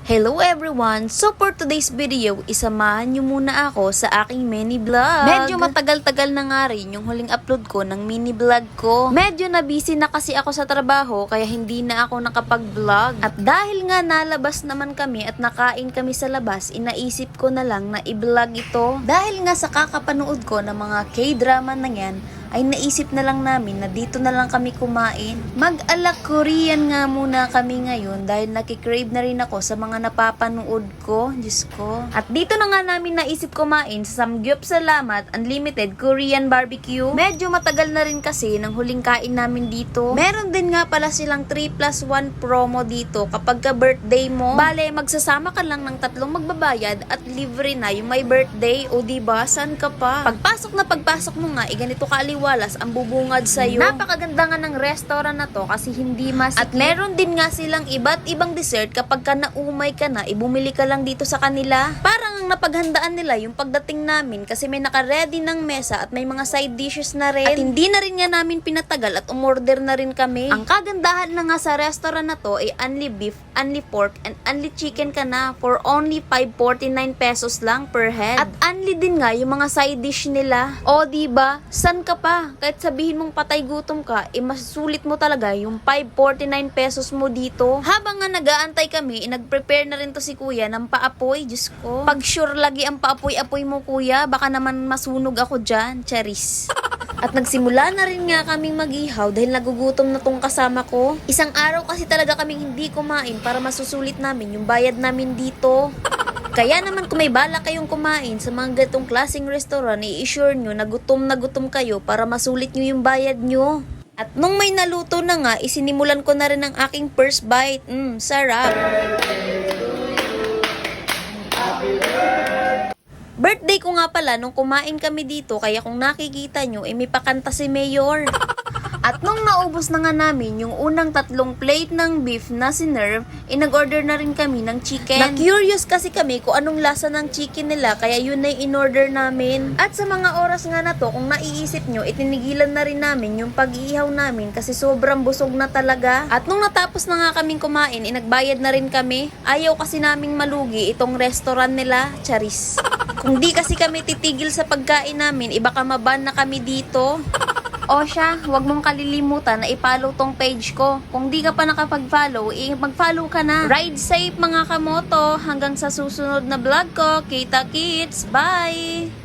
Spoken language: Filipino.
Hello everyone! So for today's video, isamahan nyo muna ako sa aking mini vlog. Medyo matagal-tagal na nga rin yung huling upload ko ng mini vlog ko. Medyo na busy na kasi ako sa trabaho kaya hindi na ako nakapag-vlog. At dahil nga nalabas naman kami at nakain kami sa labas, inaisip ko na lang na i-vlog ito. Dahil nga sa kakapanood ko ng mga K-drama na yan, ay naisip na lang namin na dito na lang kami kumain. Mag-ala Korean nga muna kami ngayon dahil nakikrave na rin ako sa mga napapanood ko. Diyos ko. At dito na nga namin naisip kumain sa Samgyup Salamat Unlimited Korean Barbecue. Medyo matagal na rin kasi ng huling kain namin dito. Meron din nga pala silang 3+1 promo dito kapag ka birthday mo. Bale, magsasama ka lang ng 3 magbabayad at libre na yung may birthday. O diba, saan ka pa? Pagpasok mo nga, ganito kaaliwalas ang bubungad sa'yo. Napakaganda nga ng restaurant na to kasi hindi masikip. At meron din nga silang iba't ibang dessert kapag ka naumay ka na, ibumili ka lang dito sa kanila. Parang ang napaghandaan nila yung pagdating namin kasi may naka-ready ng mesa at may mga side dishes na rin. At hindi na rin nga namin pinatagal at umorder na rin kami. Ang kagandahan na nga sa restaurant na to ay only beef, only pork, and only chicken ka na for only 549 pesos lang per head. At only din nga yung mga side dish nila. O diba, san ka pa? Kahit sabihin mong patay gutom ka, masusulit mo talaga yung 549 pesos mo dito. Habang nga nag-aantay kami, nag-prepare na rin to si kuya ng paapoy. Diyos ko. Pag sure lagi ang paapoy-apoy mo kuya, baka naman masunog ako dyan. Charis. At nagsimula na rin nga kaming mag-ihaw dahil nagugutom na tong kasama ko. Isang araw kasi talaga kaming hindi kumain para masusulit namin yung bayad namin dito. Kaya naman kung may bala kayong kumain sa mga gatong klaseng restaurant, i-assure nyo na gutom kayo para masulit nyo yung bayad nyo. At nung may naluto na nga, isinimulan ko na rin ang aking first bite. Sarap! Birthday ko nga pala nung kumain kami dito, kaya kung nakikita nyo, may pakanta si Mayor. At nung naubos na nga namin yung unang 3 plate ng beef na sinerve, nag-order na rin kami ng chicken. Na-curious kasi kami kung anong lasa ng chicken nila, kaya yun na in-order namin. At sa mga oras nga na to, kung naiisip nyo, itinigilan na rin namin yung pag-iihaw namin kasi sobrang busog na talaga. At nung natapos na nga kaming kumain, nagbayad na rin kami. Ayaw kasi naming malugi itong restaurant nila, Charis. Kung di kasi kami titigil sa pagkain namin, baka maban na kami dito. O siya, huwag mong kalilimutan na i-follow tong page ko. Kung di ka pa nakapag-follow, mag-follow ka na. Ride safe mga kamoto. Hanggang sa susunod na vlog ko. Kita kits. Bye!